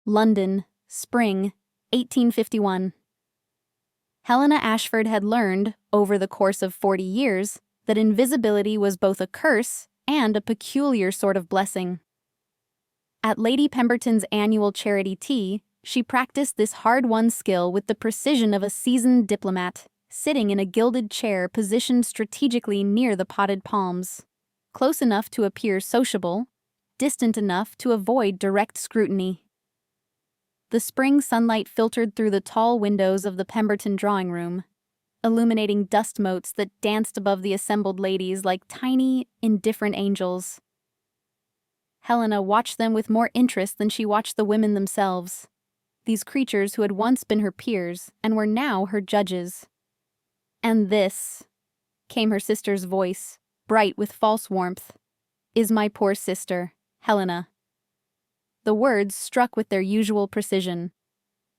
London, spring, 1851. Helena Ashford had learned, over the course of 40 years, that invisibility was both a curse and a peculiar sort of blessing. At Lady Pemberton's annual charity tea, she practiced this hard-won skill with the precision of a seasoned diplomat, sitting in a gilded chair positioned strategically near the potted palms, close enough to appear sociable, distant enough to avoid direct scrutiny. The spring sunlight filtered through the tall windows of the Pemberton drawing room, illuminating dust motes that danced above the assembled ladies like tiny, indifferent angels. Helena watched them with more interest than she watched the women themselves, these creatures who had once been her peers and were now her judges. "And this," came her sister's voice, bright with false warmth, "is my poor sister, Helena." The words struck with their usual precision.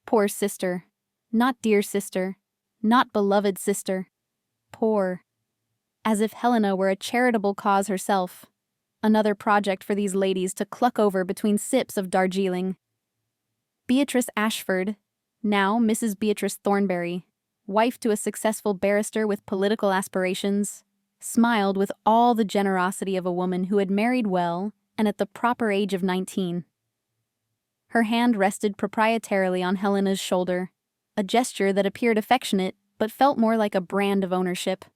Poor sister. Not dear sister. Not beloved sister. Poor. As if Helena were a charitable cause herself. Another project for these ladies to cluck over between sips of Darjeeling. Beatrice Ashford, now Mrs. Beatrice Thornbury, wife to a successful barrister with political aspirations, smiled with all the generosity of a woman who had married well and at the proper age of 19. Her hand rested proprietarily on Helena's shoulder, a gesture that appeared affectionate but felt more like a brand of ownership.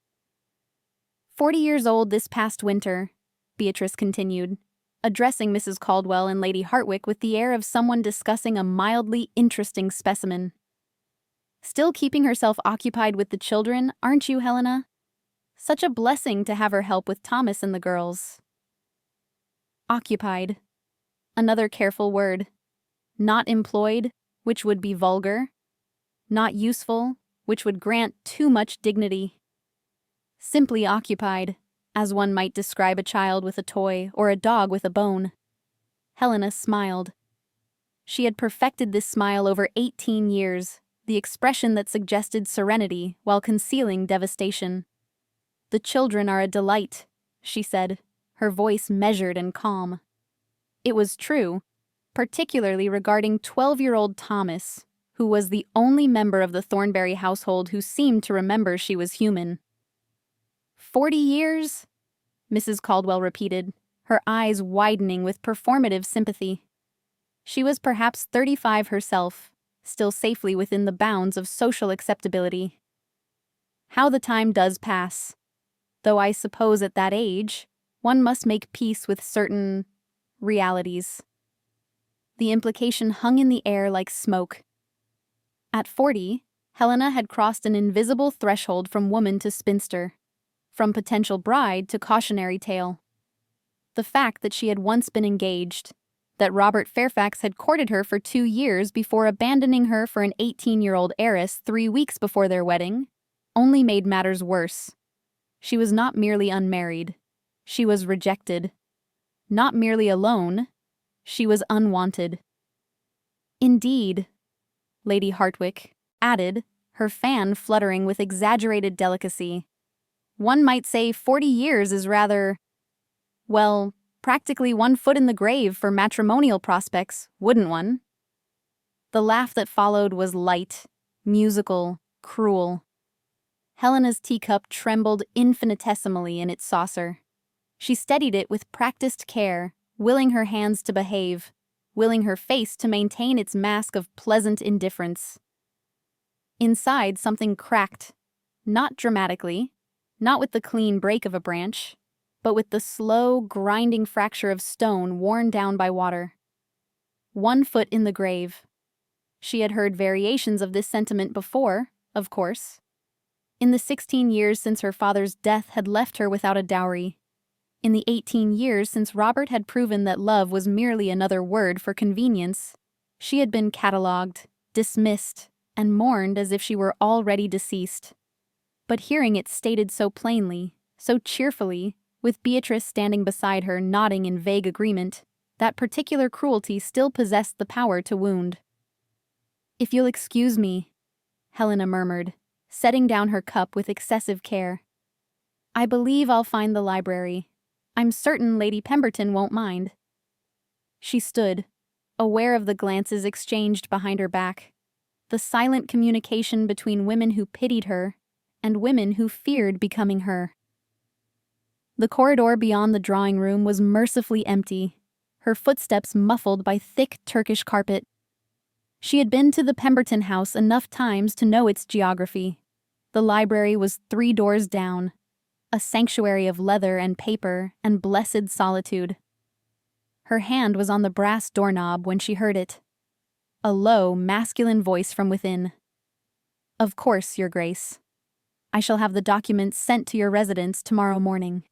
40 years old this past winter, Beatrice continued, addressing Mrs. Caldwell and Lady Hartwick with the air of someone discussing a mildly interesting specimen. "Still keeping herself occupied with the children, aren't you, Helena? Such a blessing to have her help with Thomas and the girls." Occupied. Another careful word. Not employed, which would be vulgar. Not useful, which would grant too much dignity. Simply occupied, as one might describe a child with a toy or a dog with a bone. Helena smiled. She had perfected this smile over 18 years, the expression that suggested serenity while concealing devastation. "The children are a delight," she said, her voice measured and calm. It was true, particularly regarding 12-year-old Thomas, who was the only member of the Thornbury household who seemed to remember she was human. 40 years? Mrs. Caldwell repeated, her eyes widening with performative sympathy. She was perhaps 35 herself, still safely within the bounds of social acceptability. How the time does pass. Though I suppose at that age, one must make peace with certain realities. The implication hung in the air like smoke. At 40, Helena had crossed an invisible threshold from woman to spinster, from potential bride to cautionary tale. The fact that she had once been engaged, that Robert Fairfax had courted her for 2 years before abandoning her for an 18-year-old heiress 3 weeks before their wedding, only made matters worse. She was not merely unmarried. She was rejected. Not merely alone. She was unwanted. "Indeed," Lady Hartwick added, her fan fluttering with exaggerated delicacy. "One might say 40 years is rather, well, practically 1 foot in the grave for matrimonial prospects, wouldn't one?" The laugh that followed was light, musical, cruel. Helena's teacup trembled infinitesimally in its saucer. She steadied it with practiced care, willing her hands to behave, willing her face to maintain its mask of pleasant indifference. Inside, something cracked, not dramatically, not with the clean break of a branch, but with the slow, grinding fracture of stone worn down by water. 1 foot in the grave. She had heard variations of this sentiment before, of course. In the 16 years since her father's death had left her without a dowry. In the 18 years since Robert had proven that love was merely another word for convenience, she had been catalogued, dismissed, and mourned as if she were already deceased. But hearing it stated so plainly, so cheerfully, with Beatrice standing beside her nodding in vague agreement, that particular cruelty still possessed the power to wound. "If you'll excuse me," Helena murmured, setting down her cup with excessive care. "I believe I'll find the library. I'm certain Lady Pemberton won't mind." She stood, aware of the glances exchanged behind her back, the silent communication between women who pitied her and women who feared becoming her. The corridor beyond the drawing room was mercifully empty, her footsteps muffled by thick Turkish carpet. She had been to the Pemberton house enough times to know its geography. The library was 3 doors down, a sanctuary of leather and paper and blessed solitude. Her hand was on the brass doorknob when she heard it. A low, masculine voice from within. "Of course, Your Grace. I shall have the documents sent to your residence tomorrow morning."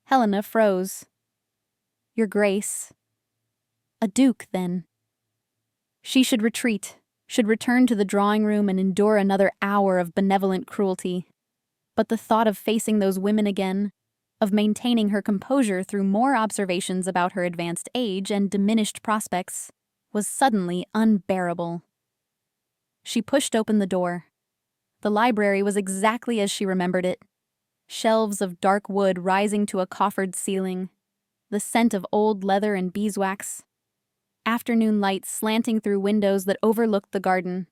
Helena froze. Your Grace. A duke, then. She should retreat, should return to the drawing room and endure another hour of benevolent cruelty. But the thought of facing those women again, of maintaining her composure through more observations about her advanced age and diminished prospects, was suddenly unbearable. She pushed open the door. The library was exactly as she remembered it. Shelves of dark wood rising to a coffered ceiling, the scent of old leather and beeswax, afternoon light slanting through windows that overlooked the garden.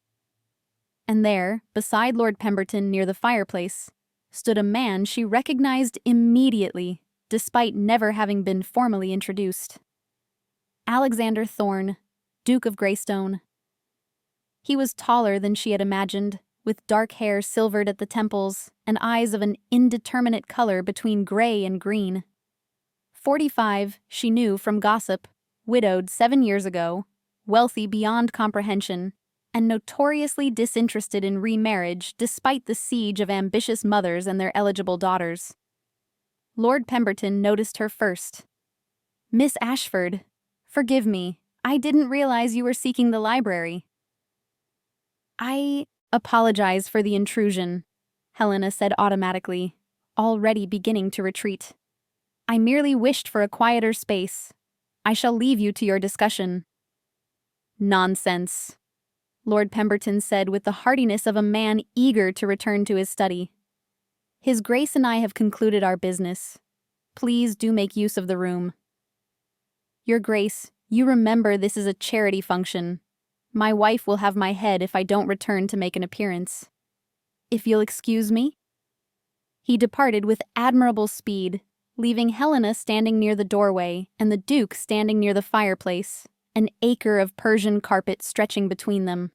And there, beside Lord Pemberton near the fireplace, stood a man she recognized immediately, despite never having been formally introduced. Alexander Thorne, Duke of Greystone. He was taller than she had imagined, with dark hair silvered at the temples and eyes of an indeterminate color between gray and green. 45, she knew from gossip, widowed 7 years ago, wealthy beyond comprehension, and notoriously disinterested in remarriage despite the siege of ambitious mothers and their eligible daughters. Lord Pemberton noticed her first. "Miss Ashford, forgive me, I didn't realize you were seeking the library." "I apologize for the intrusion," Helena said automatically, already beginning to retreat. "I merely wished for a quieter space. I shall leave you to your discussion." "Nonsense," Lord Pemberton said with the heartiness of a man eager to return to his study. "His Grace and I have concluded our business. Please do make use of the room." "Your Grace, you remember this is a charity function. My wife will have my head if I don't return to make an appearance. If you'll excuse me?" He departed with admirable speed, leaving Helena standing near the doorway and the Duke standing near the fireplace, an acre of Persian carpet stretching between them.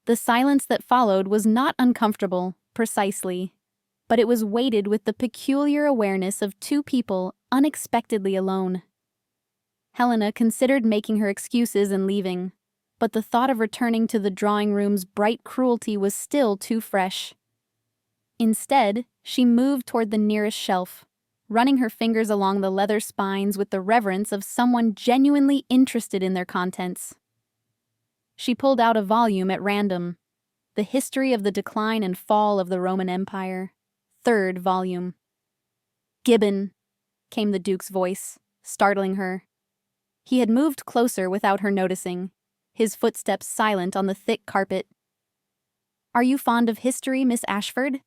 The silence that followed was not uncomfortable, precisely, but it was weighted with the peculiar awareness of 2 people unexpectedly alone. Helena considered making her excuses and leaving, but the thought of returning to the drawing room's bright cruelty was still too fresh. Instead, she moved toward the nearest shelf, running her fingers along the leather spines with the reverence of someone genuinely interested in their contents. She pulled out a volume at random, The History of the Decline and Fall of the Roman Empire, 3rd volume. "Gibbon," came the Duke's voice, startling her. He had moved closer without her noticing, his footsteps silent on the thick carpet. "Are you fond of history, Miss Ashford?"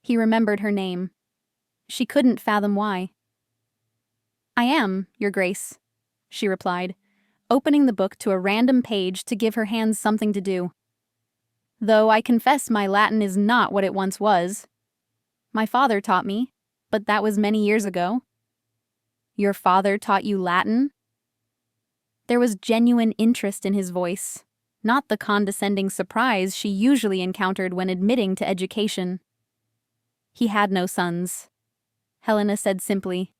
He remembered her name. She couldn't fathom why. "I am, Your Grace," she replied, opening the book to a random page to give her hands something to do. "Though I confess my Latin is not what it once was. My father taught me, but that was many years ago." "Your father taught you Latin?" There was genuine interest in his voice, not the condescending surprise she usually encountered when admitting to education. "He had no sons," Helena said simply.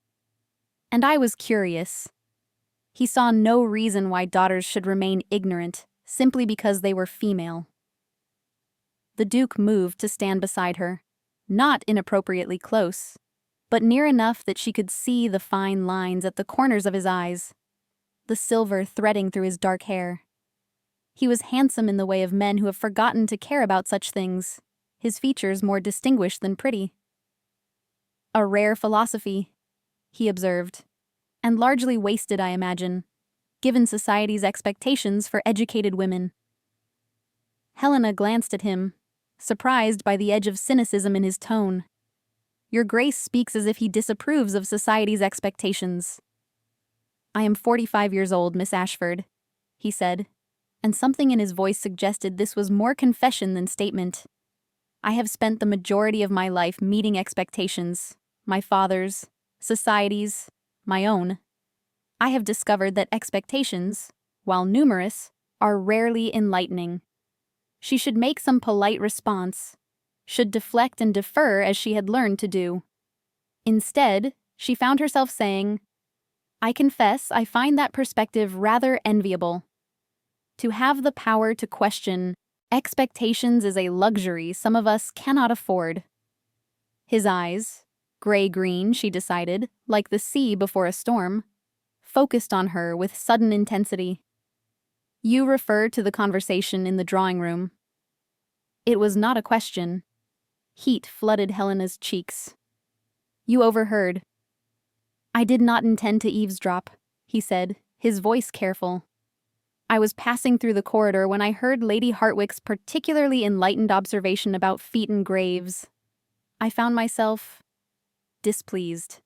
"And I was curious." He saw no reason why daughters should remain ignorant simply because they were female. The Duke moved to stand beside her, not inappropriately close, but near enough that she could see the fine lines at the corners of his eyes, the silver threading through his dark hair. He was handsome in the way of men who have forgotten to care about such things, his features more distinguished than pretty. "A rare philosophy," he observed, "and largely wasted, I imagine, given society's expectations for educated women." Helena glanced at him, surprised by the edge of cynicism in his tone. "Your Grace speaks as if he disapproves of society's expectations." I am 45 years old, Miss Ashford, he said, and something in his voice suggested this was more confession than statement. I have spent the majority of my life meeting expectations, my father's, society's, my own. I have discovered that expectations, while numerous, are rarely enlightening. She should make some polite response, should deflect and defer as she had learned to do. Instead, she found herself saying, I confess I find that perspective rather enviable. To have the power to question expectations is a luxury some of us cannot afford. His eyes, gray-green, she decided, like the sea before a storm, focused on her with sudden intensity. You refer to the conversation in the drawing room. It was not a question. Heat flooded Helena's cheeks. You overheard. I did not intend to eavesdrop, he said, his voice careful. I was passing through the corridor when I heard Lady Hartwick's particularly enlightened observation about feet and graves. I found myself displeased.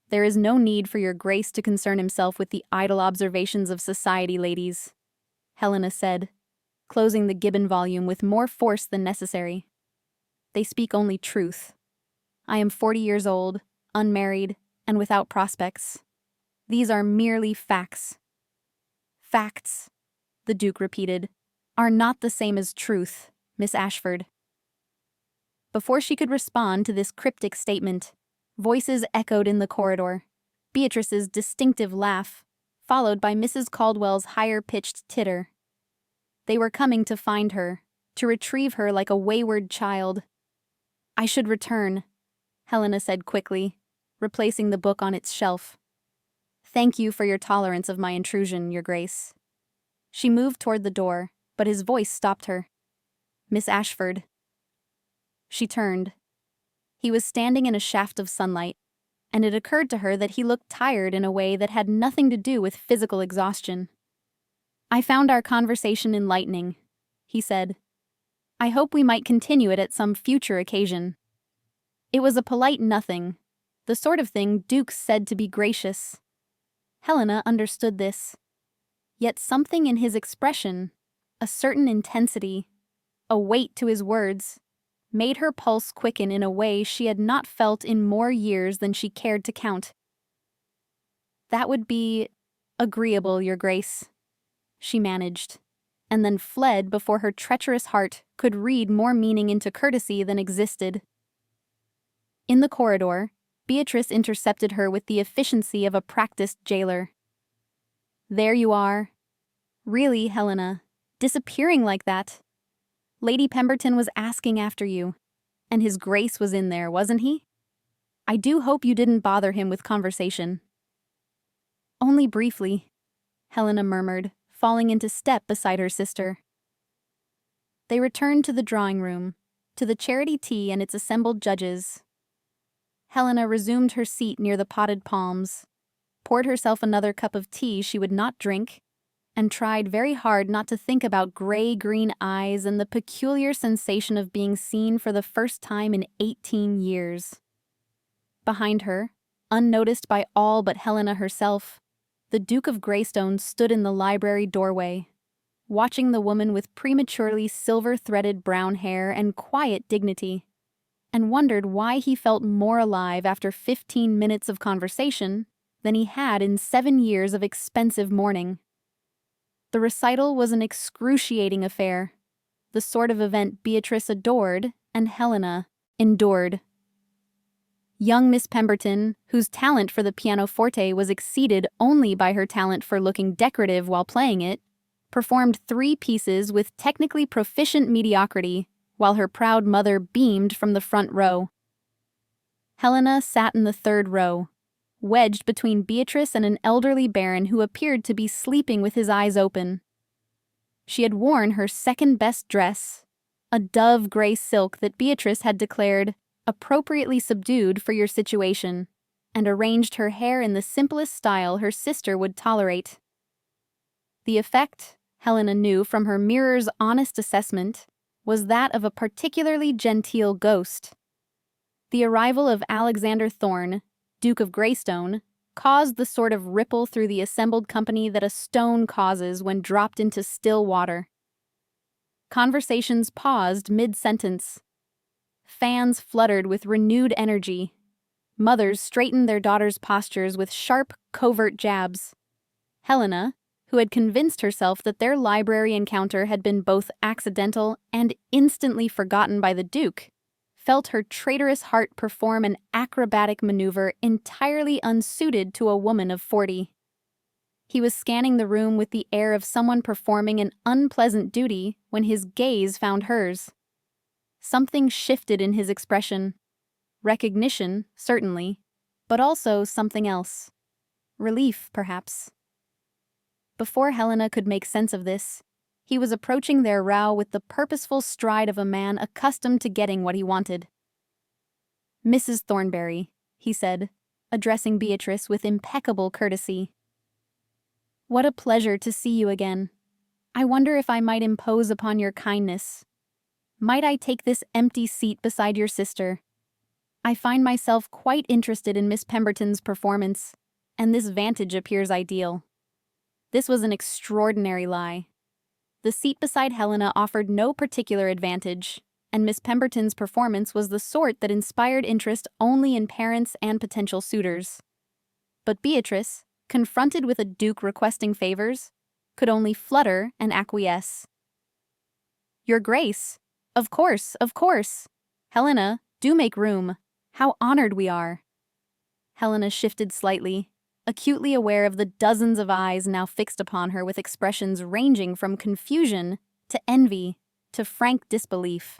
There is no need for your grace to concern himself with the idle observations of society, ladies, Helena said, closing the Gibbon volume with more force than necessary. They speak only truth. I am 40 years old, unmarried, and without prospects. These are merely facts. Facts, the Duke repeated, are not the same as truth, Miss Ashford. Before she could respond to this cryptic statement, voices echoed in the corridor. Beatrice's distinctive laugh, followed by Mrs. Caldwell's higher-pitched titter. They were coming to find her, to retrieve her like a wayward child. I should return, Helena said quickly, replacing the book on its shelf. Thank you for your tolerance of my intrusion, Your Grace. She moved toward the door, but his voice stopped her. Miss Ashford. She turned. He was standing in a shaft of sunlight, and it occurred to her that he looked tired in a way that had nothing to do with physical exhaustion. I found our conversation enlightening, he said. I hope we might continue it at some future occasion. It was a polite nothing, the sort of thing dukes said to be gracious. Helena understood this. Yet something in his expression, a certain intensity, a weight to his words, made her pulse quicken in a way she had not felt in more years than she cared to count. That would be agreeable, Your Grace, she managed, and then fled before her treacherous heart could read more meaning into courtesy than existed. In the corridor, Beatrice intercepted her with the efficiency of a practiced jailer. There you are. Really, Helena, disappearing like that. Lady Pemberton was asking after you, and his Grace was in there, wasn't he? I do hope you didn't bother him with conversation. Only briefly, Helena murmured, falling into step beside her sister. They returned to the drawing room, to the charity tea and its assembled judges. Helena resumed her seat near the potted palms, poured herself another cup of tea she would not drink, and tried very hard not to think about gray-green eyes and the peculiar sensation of being seen for the first time in 18 years. Behind her, unnoticed by all but Helena herself, the Duke of Greystone stood in the library doorway, watching the woman with prematurely silver-threaded brown hair and quiet dignity, and wondered why he felt more alive after 15 minutes of conversation than he had in 7 years of expensive mourning. The recital was an excruciating affair, the sort of event Beatrice adored and Helena endured. Young Miss Pemberton, whose talent for the pianoforte was exceeded only by her talent for looking decorative while playing it, performed 3 pieces with technically proficient mediocrity, while her proud mother beamed from the front row. Helena sat in the 3rd row, wedged between Beatrice and an elderly baron who appeared to be sleeping with his eyes open. She had worn her second-best dress, a dove-gray silk that Beatrice had declared appropriately subdued for your situation, and arranged her hair in the simplest style her sister would tolerate. The effect, Helena knew from her mirror's honest assessment, was that of a particularly genteel ghost. The arrival of Alexander Thorne, Duke of Greystone, caused the sort of ripple through the assembled company that a stone causes when dropped into still water. Conversations paused mid-sentence. Fans fluttered with renewed energy. Mothers straightened their daughters' postures with sharp, covert jabs. Helena, who had convinced herself that their library encounter had been both accidental and instantly forgotten by the Duke, felt her traitorous heart perform an acrobatic maneuver entirely unsuited to a woman of 40. He was scanning the room with the air of someone performing an unpleasant duty when his gaze found hers. Something shifted in his expression. Recognition, certainly, but also something else. Relief, perhaps. Before Helena could make sense of this, he was approaching their row with the purposeful stride of a man accustomed to getting what he wanted. "Mrs. Thornberry," he said, addressing Beatrice with impeccable courtesy. "What a pleasure to see you again. I wonder if I might impose upon your kindness. Might I take this empty seat beside your sister? I find myself quite interested in Miss Pemberton's performance, and this vantage appears ideal." This was an extraordinary lie. The seat beside Helena offered no particular advantage, and Miss Pemberton's performance was the sort that inspired interest only in parents and potential suitors. But Beatrice, confronted with a duke requesting favors, could only flutter and acquiesce. "Your Grace, of course, of course. Helena, do make room. How honored we are." Helena shifted slightly, acutely aware of the dozens of eyes now fixed upon her with expressions ranging from confusion to envy to frank disbelief.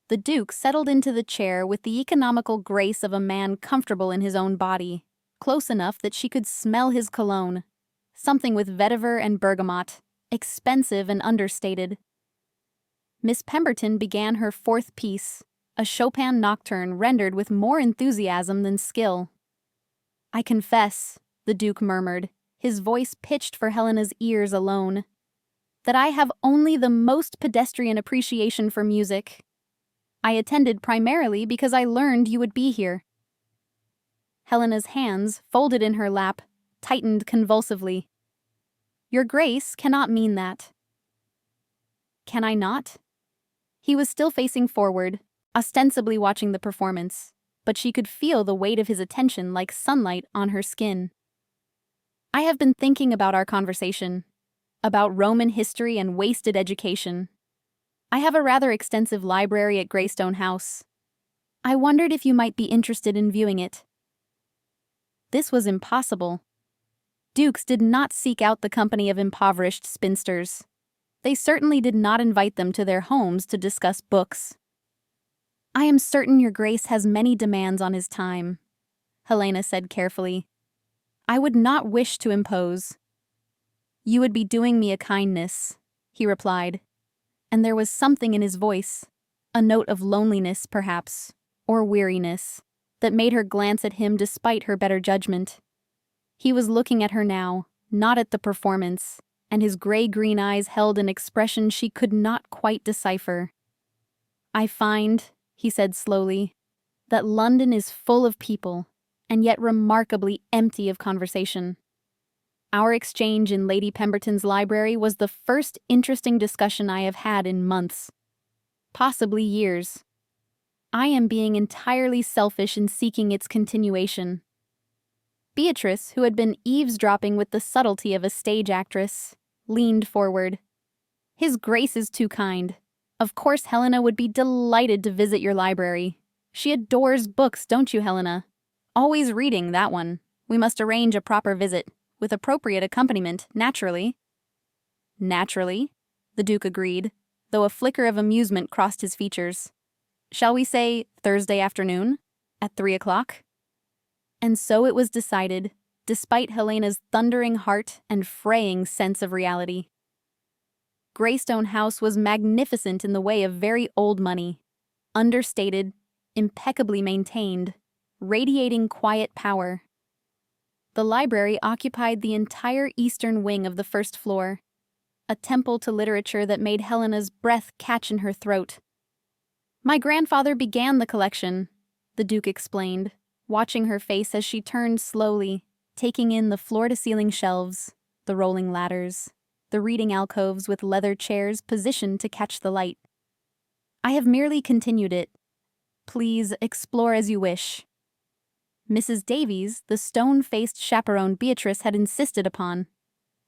The Duke settled into the chair with the economical grace of a man comfortable in his own body, close enough that she could smell his cologne, something with vetiver and bergamot, expensive and understated. Miss Pemberton began her fourth piece, a Chopin nocturne rendered with more enthusiasm than skill. "I confess," the Duke murmured, his voice pitched for Helena's ears alone, "that I have only the most pedestrian appreciation for music. I attended primarily because I learned you would be here." Helena's hands, folded in her lap, tightened convulsively. "Your Grace cannot mean that." "Can I not?" He was still facing forward, ostensibly watching the performance, but she could feel the weight of his attention like sunlight on her skin. "I have been thinking about our conversation, about Roman history and wasted education. I have a rather extensive library at Greystone House. I wondered if you might be interested in viewing it." This was impossible. Dukes did not seek out the company of impoverished spinsters. They certainly did not invite them to their homes to discuss books. "I am certain your Grace has many demands on his time," Helena said carefully. "I would not wish to impose." "You would be doing me a kindness," he replied, and there was something in his voice, a note of loneliness perhaps, or weariness, that made her glance at him despite her better judgment. He was looking at her now, not at the performance, and his gray-green eyes held an expression she could not quite decipher. "I find," he said slowly, "that London is full of people, and yet remarkably empty of conversation. Our exchange in Lady Pemberton's library was the first interesting discussion I have had in months, possibly years. I am being entirely selfish in seeking its continuation." Beatrice, who had been eavesdropping with the subtlety of a stage actress, leaned forward. "His Grace is too kind. Of course Helena would be delighted to visit your library. She adores books, don't you, Helena? Always reading, that one. We must arrange a proper visit, with appropriate accompaniment, naturally." "Naturally," the Duke agreed, though a flicker of amusement crossed his features. "Shall we say Thursday afternoon, at 3 o'clock? And so it was decided, despite Helena's thundering heart and fraying sense of reality. Greystone House was magnificent in the way of very old money, understated, impeccably maintained, radiating quiet power. The library occupied the entire eastern wing of the first floor, a temple to literature that made Helena's breath catch in her throat. "My grandfather began the collection," the Duke explained, watching her face as she turned slowly, taking in the floor-to-ceiling shelves, the rolling ladders, the reading alcoves with leather chairs positioned to catch the light. "I have merely continued it. Please explore as you wish." Mrs. Davies, the stone-faced chaperone Beatrice had insisted upon,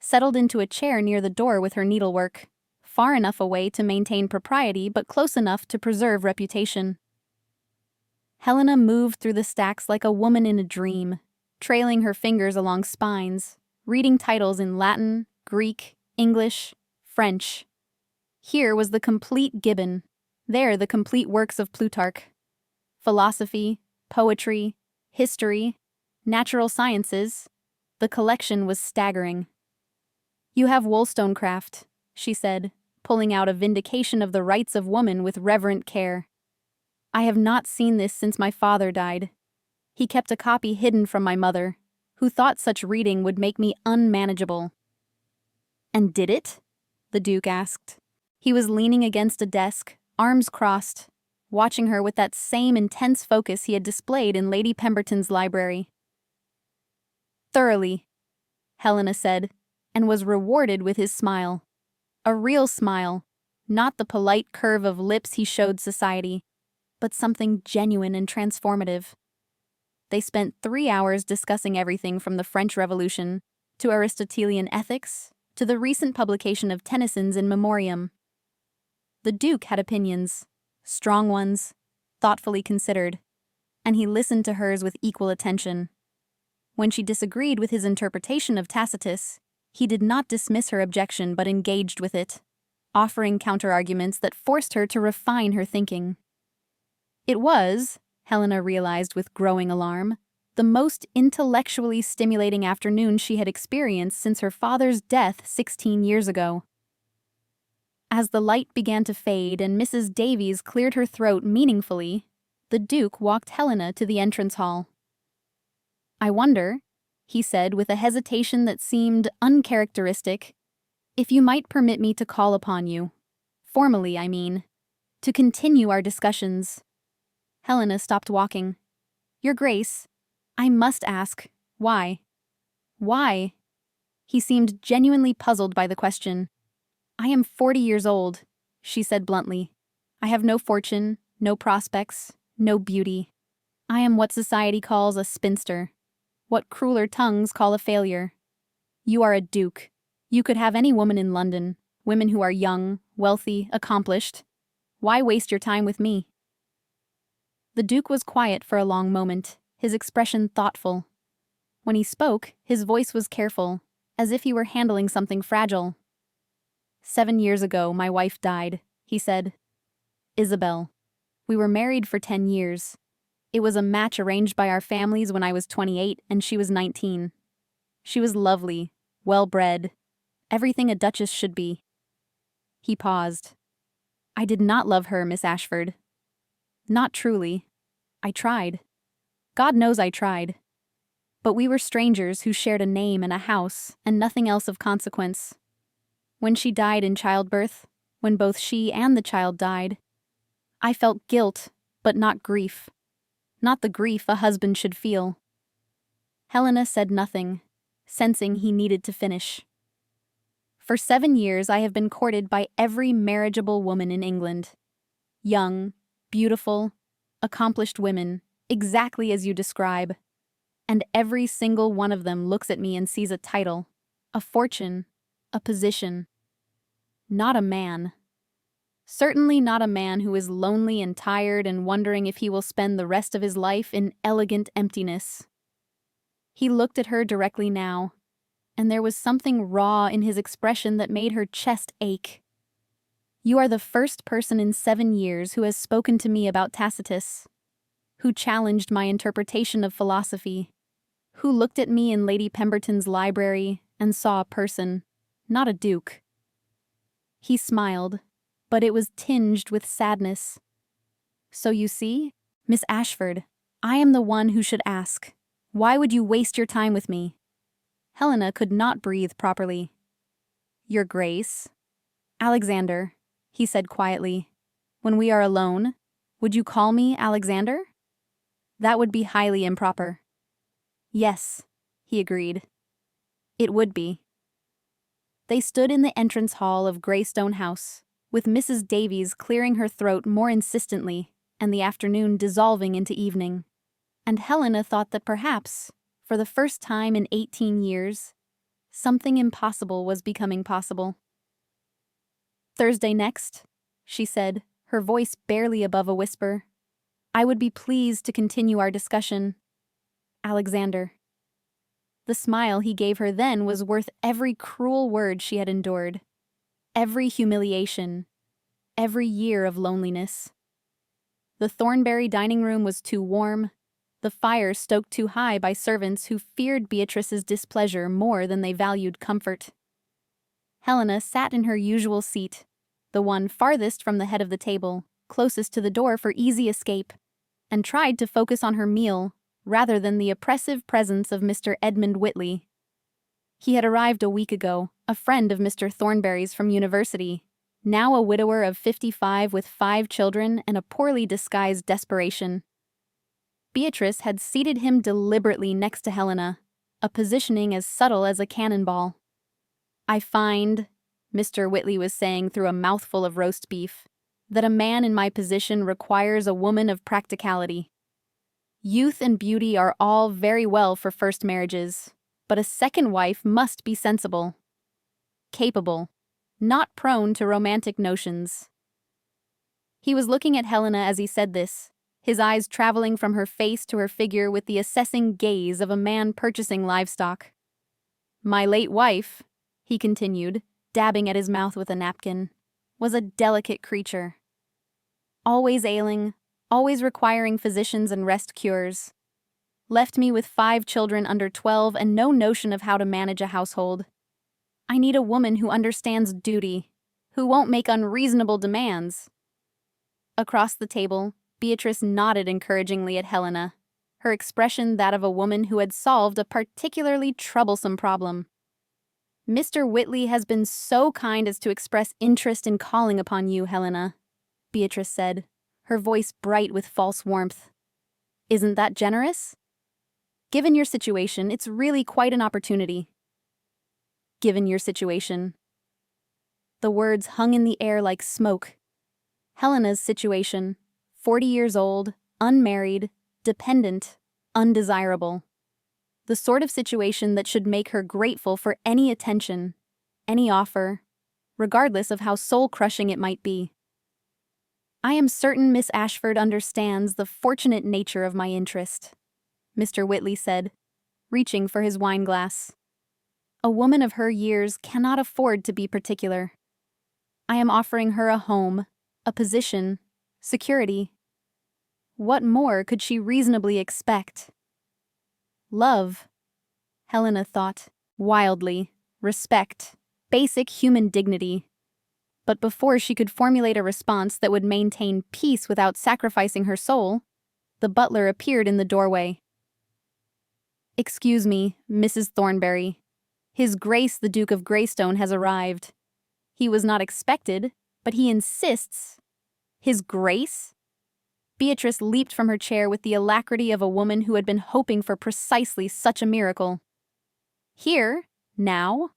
settled into a chair near the door with her needlework, far enough away to maintain propriety but close enough to preserve reputation. Helena moved through the stacks like a woman in a dream, trailing her fingers along spines, reading titles in Latin, Greek, English, French. Here was the complete Gibbon, there the complete works of Plutarch. Philosophy, poetry, history, natural sciences. The collection was staggering. "You have Wollstonecraft," she said, pulling out a Vindication of the Rights of Woman with reverent care. "I have not seen this since my father died. He kept a copy hidden from my mother, who thought such reading would make me unmanageable." "And did it?" the Duke asked. He was leaning against a desk, arms crossed, watching her with that same intense focus he had displayed in Lady Pemberton's library. "Thoroughly," Helena said, and was rewarded with his smile. A real smile, not the polite curve of lips he showed society, but something genuine and transformative. They spent 3 hours discussing everything from the French Revolution to Aristotelian ethics to the recent publication of Tennyson's In Memoriam. The Duke had opinions, strong ones, thoughtfully considered, and he listened to hers with equal attention. When she disagreed with his interpretation of Tacitus, he did not dismiss her objection but engaged with it, offering counterarguments that forced her to refine her thinking. It was, Helena realized with growing alarm, the most intellectually stimulating afternoon she had experienced since her father's death 16 years ago. As the light began to fade and Mrs. Davies cleared her throat meaningfully, the Duke walked Helena to the entrance hall. "I wonder," he said with a hesitation that seemed uncharacteristic, "if you might permit me to call upon you, formally, I mean, to continue our discussions." Helena stopped walking. "Your Grace, I must ask, why?" "Why?" He seemed genuinely puzzled by the question. "I am 40 years old," she said bluntly. "I have no fortune, no prospects, no beauty. I am what society calls a spinster, what crueler tongues call a failure. You are a duke. You could have any woman in London, women who are young, wealthy, accomplished. Why waste your time with me?" The Duke was quiet for a long moment, his expression thoughtful. When he spoke, his voice was careful, as if he were handling something fragile. "7 years ago, my wife died," he said. "Isabel. We were married for 10 years. It was a match arranged by our families when I was 28 and she was 19. She was lovely, well-bred, everything a duchess should be." He paused. "I did not love her, Miss Ashford. Not truly. I tried. God knows I tried. But we were strangers who shared a name and a house and nothing else of consequence. When she died in childbirth, when both she and the child died, I felt guilt, but not grief. Not the grief a husband should feel." Helena said nothing, sensing he needed to finish. "For 7 years I have been courted by every marriageable woman in England. Young, beautiful, accomplished women, exactly as you describe. And every single one of them looks at me and sees a title, a fortune, a position. Not a man. Certainly not a man who is lonely and tired and wondering if he will spend the rest of his life in elegant emptiness." He looked at her directly now, and there was something raw in his expression that made her chest ache. "You are the first person in 7 years who has spoken to me about Tacitus, who challenged my interpretation of philosophy, who looked at me in Lady Pemberton's library and saw a person, not a duke." He smiled, but it was tinged with sadness. "So you see, Miss Ashford, I am the one who should ask, why would you waste your time with me?" Helena could not breathe properly. "Your Grace." "Alexander," he said quietly. "When we are alone, would you call me Alexander?" That would be highly improper. Yes, he agreed. It would be. They stood in the entrance hall of Greystone House, with Mrs. Davies clearing her throat more insistently, and the afternoon dissolving into evening. And Helena thought that perhaps, for the first time in 18 years, something impossible was becoming possible. Thursday next, she said, her voice barely above a whisper. I would be pleased to continue our discussion. Alexander. The smile he gave her then was worth every cruel word she had endured, every humiliation, every year of loneliness. The Thornbury dining room was too warm, the fire stoked too high by servants who feared Beatrice's displeasure more than they valued comfort. Helena sat in her usual seat, the one farthest from the head of the table, closest to the door for easy escape, and tried to focus on her meal rather than the oppressive presence of Mr. Edmund Whitley. He had arrived a week ago, a friend of Mr. Thornbury's from university, now a widower of 55 with 5 children and a poorly disguised desperation. Beatrice had seated him deliberately next to Helena, a positioning as subtle as a cannonball. I find, Mr. Whitley was saying through a mouthful of roast beef, that a man in my position requires a woman of practicality. Youth and beauty are all very well for first marriages, but a second wife must be sensible, capable, not prone to romantic notions. He was looking at Helena as he said this, his eyes traveling from her face to her figure with the assessing gaze of a man purchasing livestock. My late wife, he continued, dabbing at his mouth with a napkin, was a delicate creature. Always ailing, always requiring physicians and rest cures. Left me with 5 children under 12 and no notion of how to manage a household. I need a woman who understands duty, who won't make unreasonable demands. Across the table, Beatrice nodded encouragingly at Helena, her expression that of a woman who had solved a particularly troublesome problem. Mr. Whitley has been so kind as to express interest in calling upon you, Helena, Beatrice said, her voice bright with false warmth. Isn't that generous? Given your situation, it's really quite an opportunity. Given your situation. The words hung in the air like smoke. Helena's situation, 40 years old, unmarried, dependent, undesirable. The sort of situation that should make her grateful for any attention, any offer, regardless of how soul-crushing it might be. I am certain Miss Ashford understands the fortunate nature of my interest, Mr. Whitley said, reaching for his wineglass. A woman of her years cannot afford to be particular. I am offering her a home, a position, security. What more could she reasonably expect? Love, Helena thought, wildly, respect, basic human dignity. But before she could formulate a response that would maintain peace without sacrificing her soul, the butler appeared in the doorway. Excuse me, Mrs. Thornbury. His Grace the Duke of Greystone has arrived. He was not expected, but he insists. His Grace? Beatrice leaped from her chair with the alacrity of a woman who had been hoping for precisely such a miracle. Here? Now?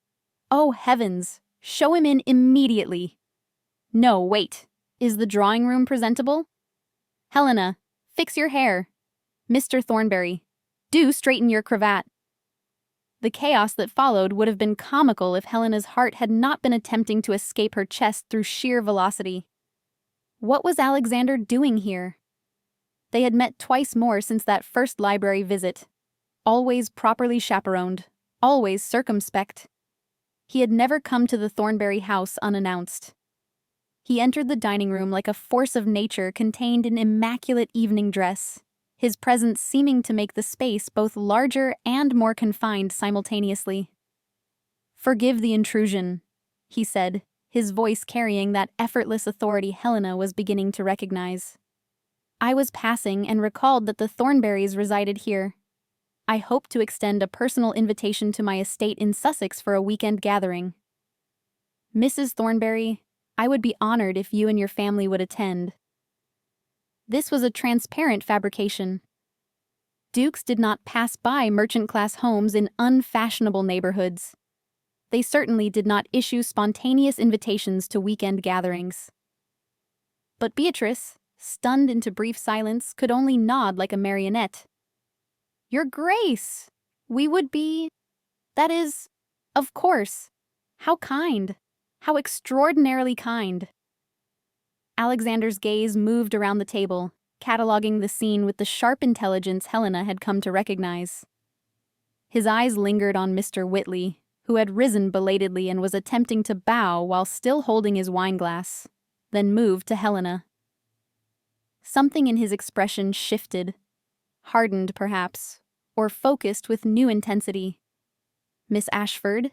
Oh, heavens! Show him in immediately! No, wait. Is the drawing room presentable? Helena, fix your hair. Mr. Thornbury, do straighten your cravat. The chaos that followed would have been comical if Helena's heart had not been attempting to escape her chest through sheer velocity. What was Alexander doing here? They had met twice more since that first library visit, always properly chaperoned, always circumspect. He had never come to the Thornbury house unannounced. He entered the dining room like a force of nature contained in immaculate evening dress, his presence seeming to make the space both larger and more confined simultaneously. Forgive the intrusion, he said, his voice carrying that effortless authority Helena was beginning to recognize. I was passing and recalled that the Thornburys resided here. I hope to extend a personal invitation to my estate in Sussex for a weekend gathering. Mrs. Thornbury, I would be honored if you and your family would attend. This was a transparent fabrication. Dukes did not pass by merchant-class homes in unfashionable neighborhoods. They certainly did not issue spontaneous invitations to weekend gatherings. But Beatrice, stunned into brief silence, could only nod like a marionette. "Your Grace! We would be... That is... Of course. How kind. How extraordinarily kind." Alexander's gaze moved around the table, cataloging the scene with the sharp intelligence Helena had come to recognize. His eyes lingered on Mr. Whitley, who had risen belatedly and was attempting to bow while still holding his wineglass, then moved to Helena. Something in his expression shifted, hardened perhaps, or focused with new intensity. "Miss Ashford,"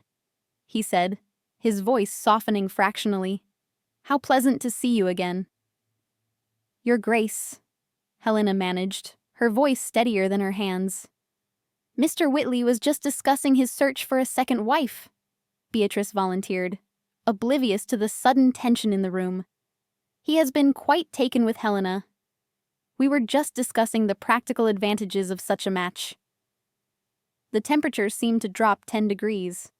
he said, his voice softening fractionally. "How pleasant to see you again." "Your Grace," Helena managed, her voice steadier than her hands. "Mr. Whitley was just discussing his search for a second wife," Beatrice volunteered, oblivious to the sudden tension in the room. "He has been quite taken with Helena. We were just discussing the practical advantages of such a match." The temperature seemed to drop 10 degrees.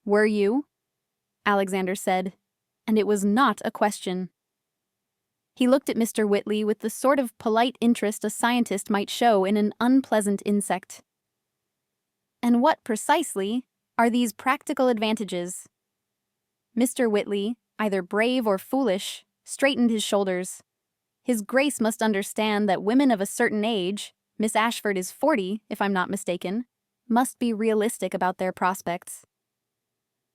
"Were you?" Alexander said, and it was not a question. He looked at Mr. Whitley with the sort of polite interest a scientist might show in an unpleasant insect. "And what, precisely, are these practical advantages?" Mr. Whitley, either brave or foolish, straightened his shoulders. "His Grace must understand that women of a certain age, Miss Ashford is 40, if I'm not mistaken, must be realistic about their prospects.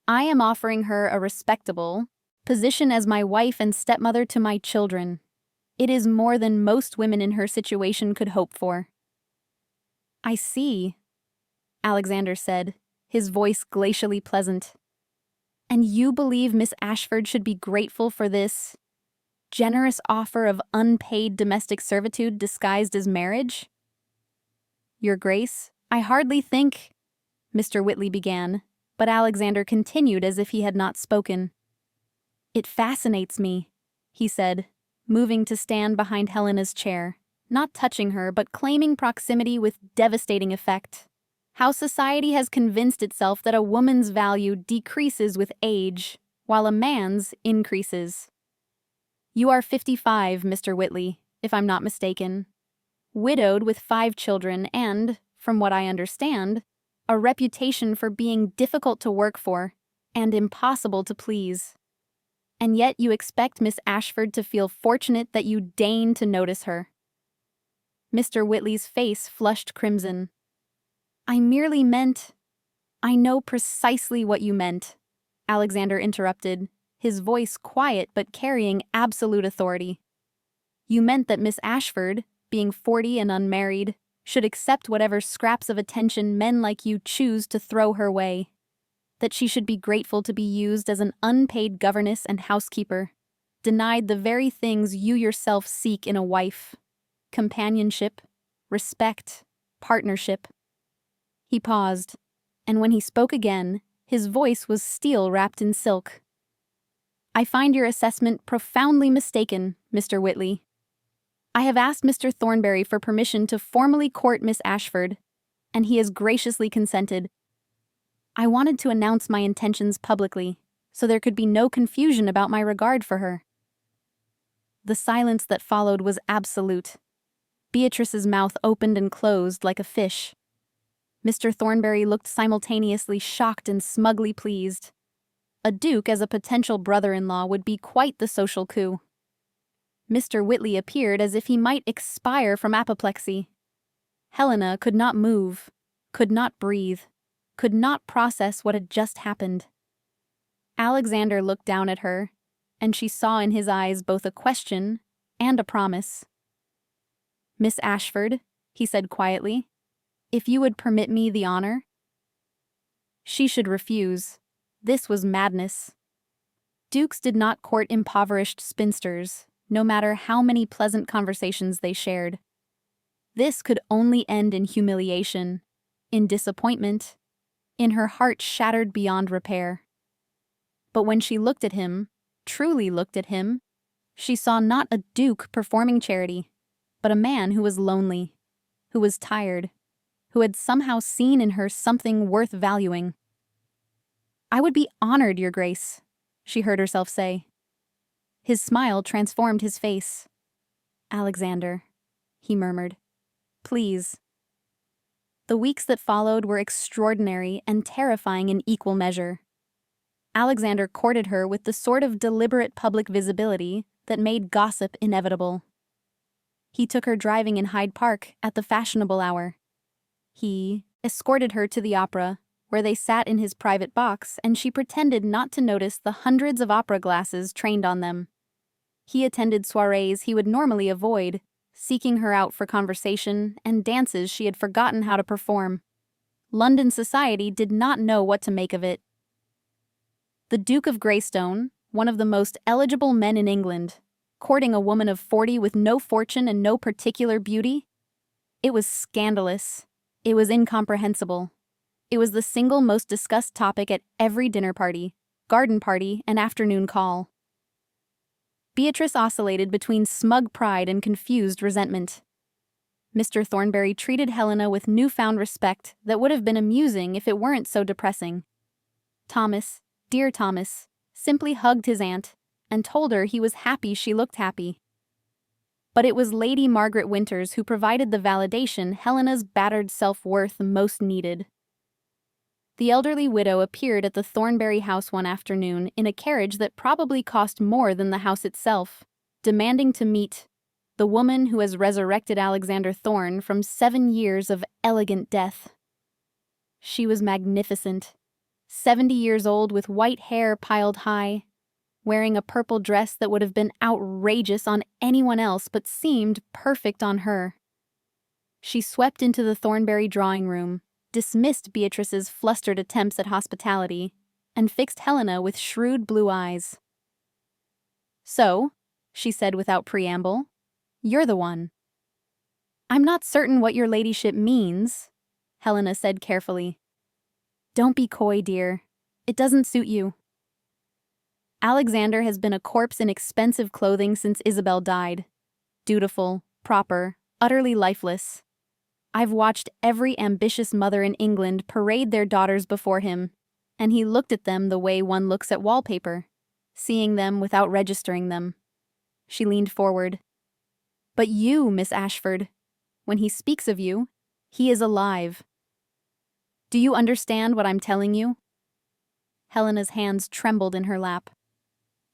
I am offering her a respectable position as my wife and stepmother to my children. It is more than most women in her situation could hope for." "I see," Alexander said, his voice glacially pleasant. "And you believe Miss Ashford should be grateful for this generous offer of unpaid domestic servitude disguised as marriage?" "Your Grace, I hardly think..." Mr. Whitley began, but Alexander continued as if he had not spoken. "It fascinates me," he said, moving to stand behind Helena's chair, not touching her but claiming proximity with devastating effect. "How society has convinced itself that a woman's value decreases with age, while a man's increases. You are 55, Mr. Whitley, if I'm not mistaken. Widowed with 5 children and, from what I understand, a reputation for being difficult to work for and impossible to please. And yet you expect Miss Ashford to feel fortunate that you deign to notice her." Mr. Whitley's face flushed crimson. "I merely meant..." "I know precisely what you meant," Alexander interrupted, his voice quiet but carrying absolute authority. "You meant that Miss Ashford, being 40 and unmarried, should accept whatever scraps of attention men like you choose to throw her way. That she should be grateful to be used as an unpaid governess and housekeeper, denied the very things you yourself seek in a wife: companionship, respect, partnership." He paused, and when he spoke again, his voice was steel wrapped in silk. "I find your assessment profoundly mistaken, Mr. Whitley. I have asked Mr. Thornbury for permission to formally court Miss Ashford, and he has graciously consented. I wanted to announce my intentions publicly, so there could be no confusion about my regard for her." The silence that followed was absolute. Beatrice's mouth opened and closed like a fish. Mr. Thornbury looked simultaneously shocked and smugly pleased. A duke as a potential brother-in-law would be quite the social coup. Mr. Whitley appeared as if he might expire from apoplexy. Helena could not move, could not breathe, could not process what had just happened. Alexander looked down at her, and she saw in his eyes both a question and a promise. "Miss Ashford," he said quietly, "if you would permit me the honor." She should refuse. This was madness. Dukes did not court impoverished spinsters, no matter how many pleasant conversations they shared. This could only end in humiliation, in disappointment, in her heart shattered beyond repair. But when she looked at him, truly looked at him, she saw not a duke performing charity, but a man who was lonely, who was tired, who had somehow seen in her something worth valuing. "I would be honored, Your Grace," she heard herself say. His smile transformed his face. "Alexander," he murmured. "Please." The weeks that followed were extraordinary and terrifying in equal measure. Alexander courted her with the sort of deliberate public visibility that made gossip inevitable. He took her driving in Hyde Park at the fashionable hour. He escorted her to the opera, where they sat in his private box and she pretended not to notice the hundreds of opera glasses trained on them. He attended soirees he would normally avoid, seeking her out for conversation and dances she had forgotten how to perform. London society did not know what to make of it. The Duke of Greystone, one of the most eligible men in England, courting a woman of 40 with no fortune and no particular beauty? It was scandalous. It was incomprehensible. It was the single most discussed topic at every dinner party, garden party, and afternoon call. Beatrice oscillated between smug pride and confused resentment. Mr. Thornbury treated Helena with newfound respect that would have been amusing if it weren't so depressing. Thomas, dear Thomas, simply hugged his aunt and told her he was happy she looked happy. But it was Lady Margaret Winters who provided the validation Helena's battered self-worth most needed. The elderly widow appeared at the Thornbury house one afternoon in a carriage that probably cost more than the house itself, demanding to meet the woman who has resurrected Alexander Thorne from 7 years of elegant death. She was magnificent, 70 years old with white hair piled high, wearing a purple dress that would have been outrageous on anyone else but seemed perfect on her. She swept into the Thornbury drawing room, dismissed Beatrice's flustered attempts at hospitality, and fixed Helena with shrewd blue eyes. "So," she said without preamble, "you're the one." "I'm not certain what your ladyship means," Helena said carefully. "Don't be coy, dear. It doesn't suit you. Alexander has been a corpse in expensive clothing since Isabel died. Dutiful, proper, utterly lifeless. I've watched every ambitious mother in England parade their daughters before him, and he looked at them the way one looks at wallpaper, seeing them without registering them." She leaned forward. "But you, Miss Ashford, when he speaks of you, he is alive. Do you understand what I'm telling you?" Helena's hands trembled in her lap.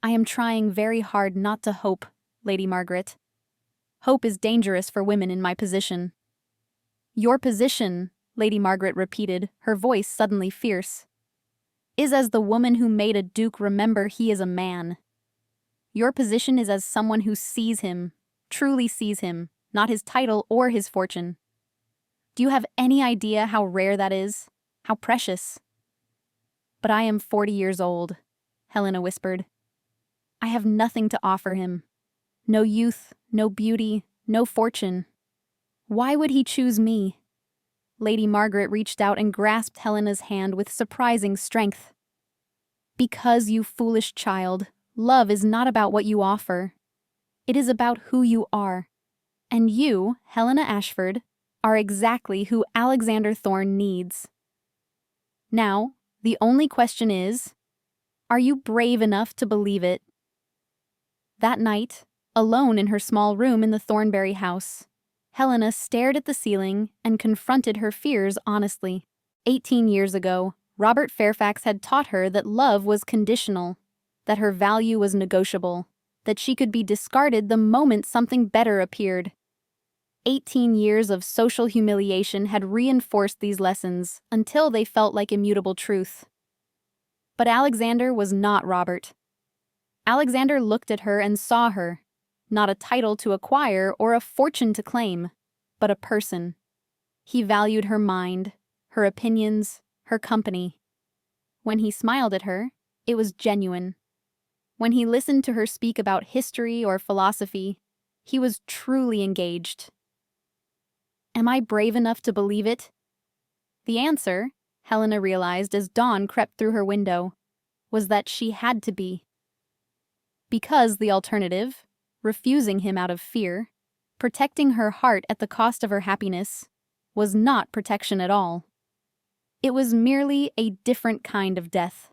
"I am trying very hard not to hope, Lady Margaret. Hope is dangerous for women in my position." "Your position," Lady Margaret repeated, her voice suddenly fierce, "is as the woman who made a duke remember he is a man. Your position is as someone who sees him, truly sees him, not his title or his fortune. Do you have any idea how rare that is? How precious?" "But I am 40 years old," Helena whispered. "I have nothing to offer him. No youth, no beauty, no fortune. Why would he choose me?" Lady Margaret reached out and grasped Helena's hand with surprising strength. "Because, you foolish child, love is not about what you offer. It is about who you are. And you, Helena Ashford, are exactly who Alexander Thorne needs. Now, the only question is, are you brave enough to believe it?" That night, alone in her small room in the Thornbury house, Helena stared at the ceiling and confronted her fears honestly. 18 years ago, Robert Fairfax had taught her that love was conditional, that her value was negotiable, that she could be discarded the moment something better appeared. 18 years of social humiliation had reinforced these lessons until they felt like immutable truth. But Alexander was not Robert. Alexander looked at her and saw her, not a title to acquire or a fortune to claim, but a person. He valued her mind, her opinions, her company. When he smiled at her, it was genuine. When he listened to her speak about history or philosophy, he was truly engaged. Am I brave enough to believe it? The answer, Helena realized as dawn crept through her window, was that she had to be. Because the alternative, refusing him out of fear, Protecting her heart at the cost of her happiness was not protection at all. It was merely a different kind of death.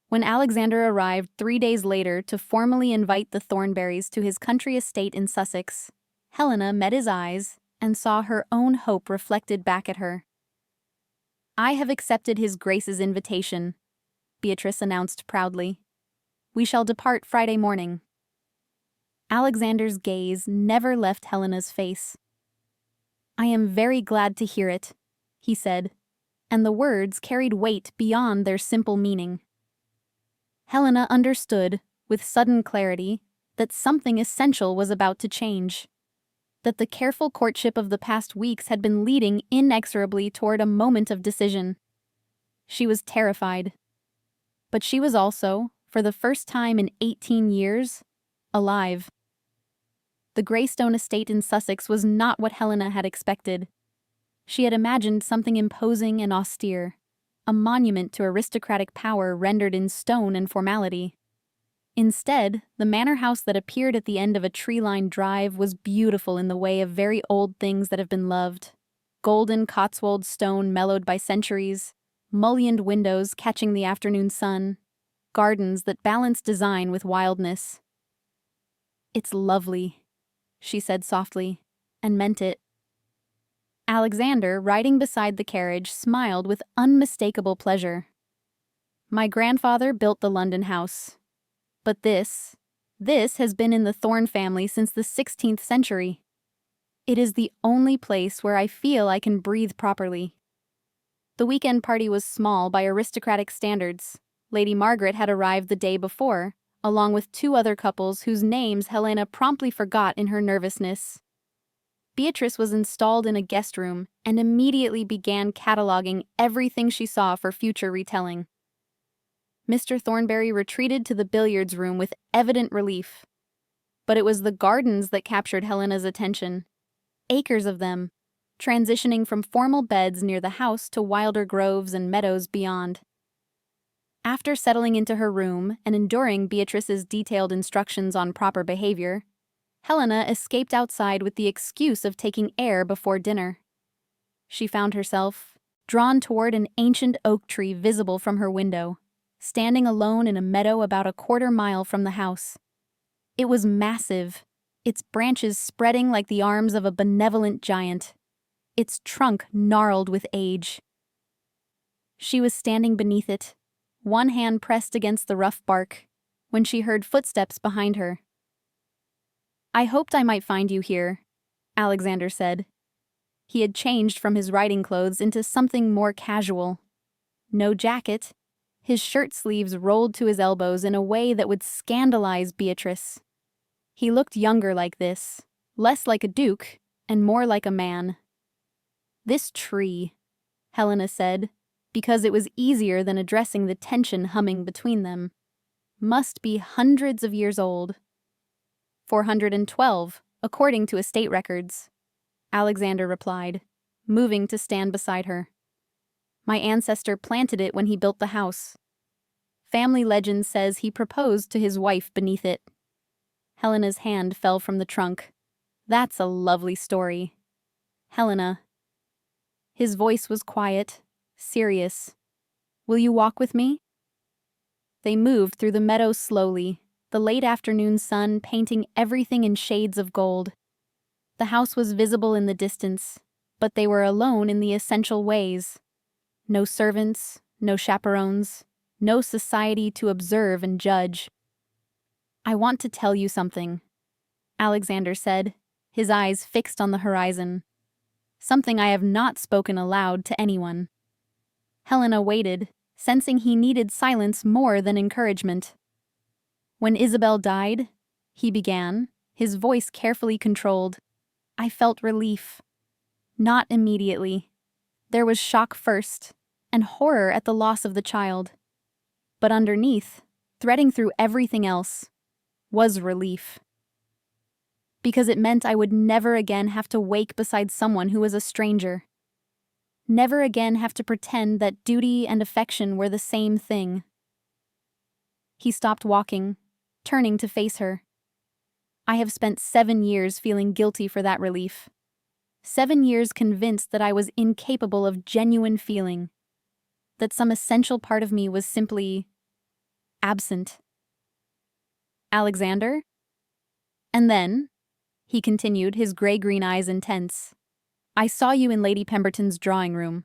When Alexander arrived 3 days later to formally invite the Thornberrys to his country estate in Sussex, Helena met his eyes and saw her own hope reflected back at her. "I have accepted his Grace's invitation," Beatrice announced proudly. "We shall depart Friday morning." Alexander's gaze never left Helena's face. "I am very glad to hear it," he said, and the words carried weight beyond their simple meaning. Helena understood, with sudden clarity, that something essential was about to change. That the careful courtship of the past weeks had been leading inexorably toward a moment of decision. She was terrified. But she was also, for the first time in 18 years, alive. The Greystone estate in Sussex was not what Helena had expected. She had imagined something imposing and austere, a monument to aristocratic power rendered in stone and formality. Instead, the manor house that appeared at the end of a tree-lined drive was beautiful in the way of very old things that have been loved. Golden Cotswold stone mellowed by centuries, mullioned windows catching the afternoon sun, gardens that balanced design with wildness. "It's lovely," she said softly, and meant it. Alexander, riding beside the carriage, smiled with unmistakable pleasure. "My grandfather built the London house. But this has been in the Thorne family since the 16th century. It is the only place where I feel I can breathe properly." The weekend party was small by aristocratic standards. Lady Margaret had arrived the day before, along with 2 other couples whose names Helena promptly forgot in her nervousness. Beatrice was installed in a guest room and immediately began cataloging everything she saw for future retelling. Mr. Thornberry retreated to the billiards room with evident relief. But it was the gardens that captured Helena's attention. Acres of them, transitioning from formal beds near the house to wilder groves and meadows beyond. After settling into her room and enduring Beatrice's detailed instructions on proper behavior, Helena escaped outside with the excuse of taking air before dinner. She found herself drawn toward an ancient oak tree visible from her window, standing alone in a meadow about a quarter-mile from the house. It was massive, its branches spreading like the arms of a benevolent giant, its trunk gnarled with age. She was standing beneath it, one hand pressed against the rough bark, when she heard footsteps behind her. "I hoped I might find you here," Alexander said. He had changed from his riding clothes into something more casual. No jacket, his shirt sleeves rolled to his elbows in a way that would scandalize Beatrice. He looked younger like this, less like a duke, and more like a man. "This tree," Helena said, because it was easier than addressing the tension humming between them, "must be hundreds of years old." 412, according to estate records, Alexander replied, moving to stand beside her. "My ancestor planted it when he built the house. Family legend says he proposed to his wife beneath it." Helena's hand fell from the trunk. "That's a lovely story. Helena." His voice was quiet, serious. "Will you walk with me?" They moved through the meadow slowly, the late afternoon sun painting everything in shades of gold. The house was visible in the distance, but they were alone in the essential ways. No servants, no chaperones, no society to observe and judge. "I want to tell you something," Alexander said, his eyes fixed on the horizon. "Something I have not spoken aloud to anyone." Helena waited, sensing he needed silence more than encouragement. "When Isabel died," he began, his voice carefully controlled, "I felt relief. Not immediately. There was shock first, and horror at the loss of the child. But underneath, threading through everything else, was relief. Because it meant I would never again have to wake beside someone who was a stranger. Never again have to pretend that duty and affection were the same thing." He stopped walking, turning to face her. I have spent 7 years feeling guilty for that relief. 7 years convinced that I was incapable of genuine feeling, that some essential part of me was simply absent. Alexander? And then, he continued, his gray-green eyes intense, I saw you in Lady Pemberton's drawing room,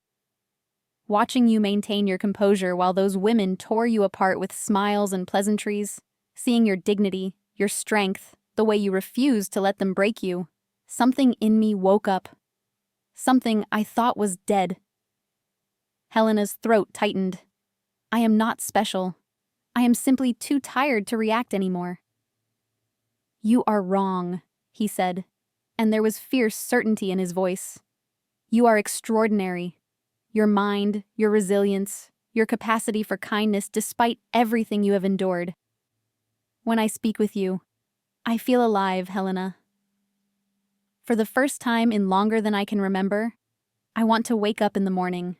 watching you maintain your composure while those women tore you apart with smiles and pleasantries, seeing your dignity, your strength, the way you refused to let them break you. Something in me woke up. Something I thought was dead. Helena's throat tightened. I am not special. I am simply too tired to react anymore. You are wrong, he said, and there was fierce certainty in his voice. You are extraordinary. Your mind, your resilience, your capacity for kindness despite everything you have endured. When I speak with you, I feel alive, Helena. For the first time in longer than I can remember, I want to wake up in the morning.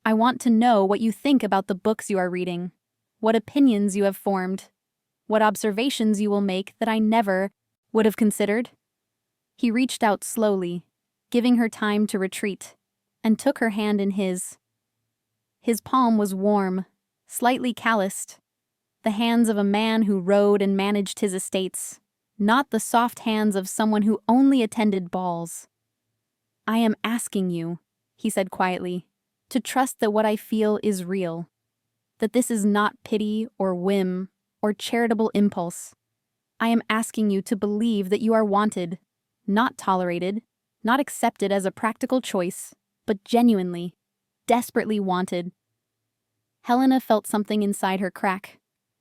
I want to know what you think about the books you are reading, what opinions you have formed, what observations you will make that I never would have considered. He reached out slowly, giving her time to retreat, and took her hand in his. His palm was warm, slightly calloused, the hands of a man who rode and managed his estates, not the soft hands of someone who only attended balls. I am asking you, he said quietly, to trust that what I feel is real, that this is not pity or whim or charitable impulse. I am asking you to believe that you are wanted, not tolerated, not accepted as a practical choice, but genuinely, desperately wanted. Helena felt something inside her crack.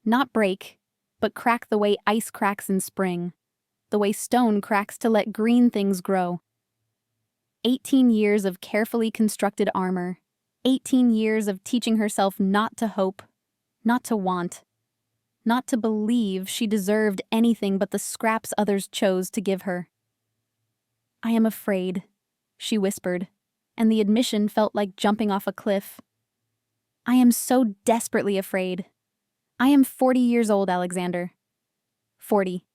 Not break, but crack the way ice cracks in spring, the way stone cracks to let green things grow. 18 years of carefully constructed armor, 18 years of teaching herself not to hope, not to want, not to believe she deserved anything but the scraps others chose to give her. I am afraid, she whispered, and the admission felt like jumping off a cliff. I am so desperately afraid. I am 40 years old, Alexander. 40.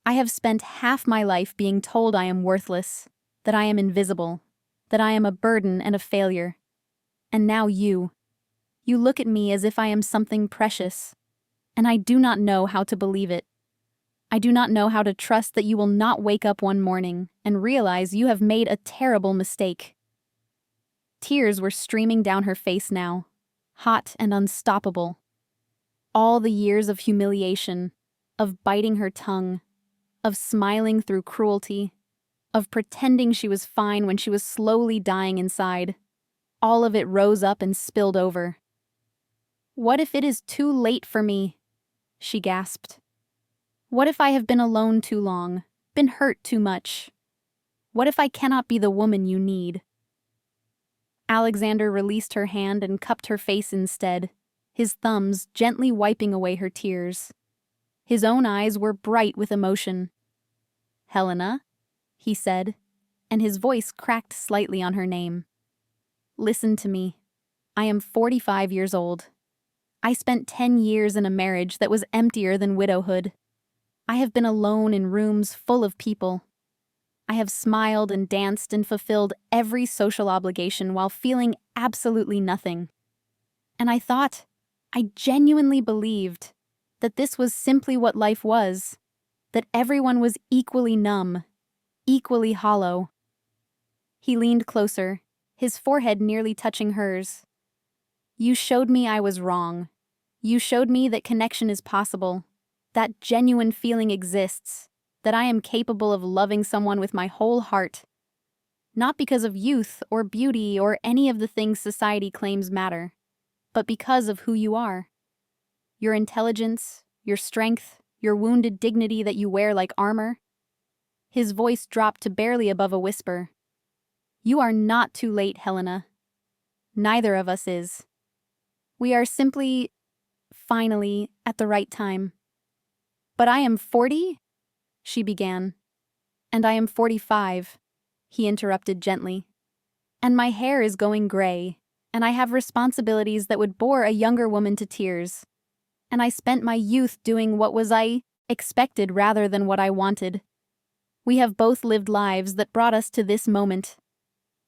I have spent half my life being told I am worthless, that I am invisible, that I am a burden and a failure. And now you look at me as if I am something precious, and I do not know how to believe it. I do not know how to trust that you will not wake up one morning and realize you have made a terrible mistake. Tears were streaming down her face now, hot and unstoppable. All the years of humiliation, of biting her tongue, of smiling through cruelty, of pretending she was fine when she was slowly dying inside, all of it rose up and spilled over. What if it is too late for me? She gasped. What if I have been alone too long, been hurt too much? What if I cannot be the woman you need? Alexander released her hand and cupped her face instead, his thumbs gently wiping away her tears. His own eyes were bright with emotion. Helena, he said, and his voice cracked slightly on her name. Listen to me. I am 45 years old. I spent 10 years in a marriage that was emptier than widowhood. I have been alone in rooms full of people. I have smiled and danced and fulfilled every social obligation while feeling absolutely nothing. And I genuinely believed that this was simply what life was, that everyone was equally numb, equally hollow. He leaned closer, his forehead nearly touching hers. You showed me I was wrong. You showed me that connection is possible, that genuine feeling exists, that I am capable of loving someone with my whole heart. Not because of youth or beauty or any of the things society claims matter, but because of who you are. Your intelligence, your strength, your wounded dignity that you wear like armor. His voice dropped to barely above a whisper. You are not too late, Helena. Neither of us is. We are simply, finally, at the right time. But I am 40? She began. And I am 45, he interrupted gently. And my hair is going gray, and I have responsibilities that would bore a younger woman to tears. And I spent my youth doing what was expected rather than what I wanted. We have both lived lives that brought us to this moment.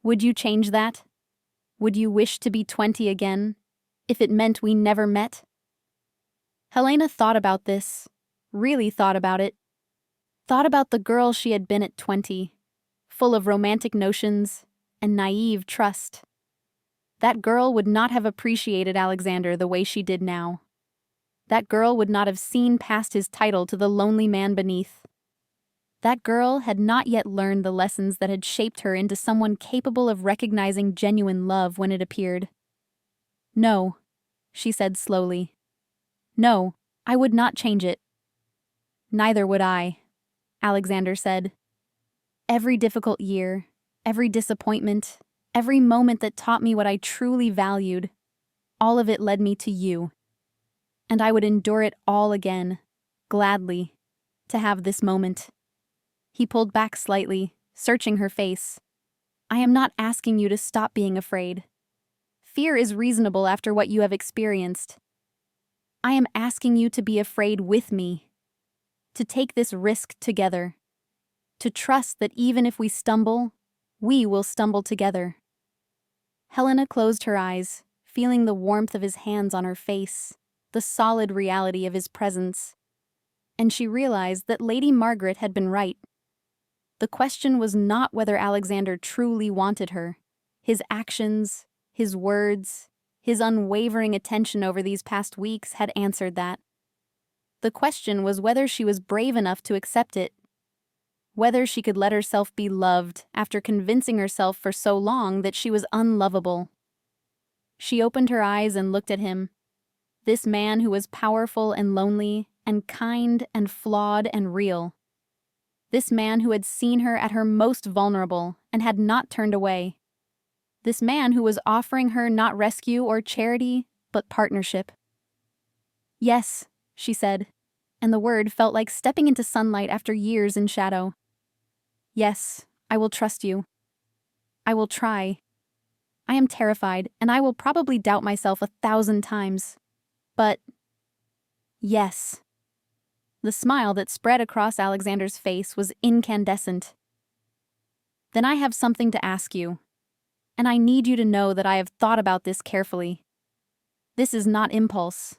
Would you change that? Would you wish to be 20 again, if it meant we never met? Helena thought about this, really thought about it. Thought about the girl she had been at 20, full of romantic notions and naive trust. That girl would not have appreciated Alexander the way she did now. That girl would not have seen past his title to the lonely man beneath. That girl had not yet learned the lessons that had shaped her into someone capable of recognizing genuine love when it appeared. No, she said slowly. No, I would not change it. Neither would I, Alexander said. Every difficult year, every disappointment, every moment that taught me what I truly valued, all of it led me to you. And I would endure it all again, gladly, to have this moment. He pulled back slightly, searching her face. I am not asking you to stop being afraid. Fear is reasonable after what you have experienced. I am asking you to be afraid with me, to take this risk together, to trust that even if we stumble, we will stumble together. Helena closed her eyes, feeling the warmth of his hands on her face, the solid reality of his presence. And she realized that Lady Margaret had been right. The question was not whether Alexander truly wanted her. His actions, his words, his unwavering attention over these past weeks had answered that. The question was whether she was brave enough to accept it. Whether she could let herself be loved after convincing herself for so long that she was unlovable. She opened her eyes and looked at him. This man who was powerful and lonely and kind and flawed and real. This man who had seen her at her most vulnerable and had not turned away. This man who was offering her not rescue or charity, but partnership. Yes, she said, and the word felt like stepping into sunlight after years in shadow. Yes, I will trust you. I will try. I am terrified, and I will probably doubt myself 1,000 times. But yes. The smile that spread across Alexander's face was incandescent. Then I have something to ask you, and I need you to know that I have thought about this carefully. This is not impulse.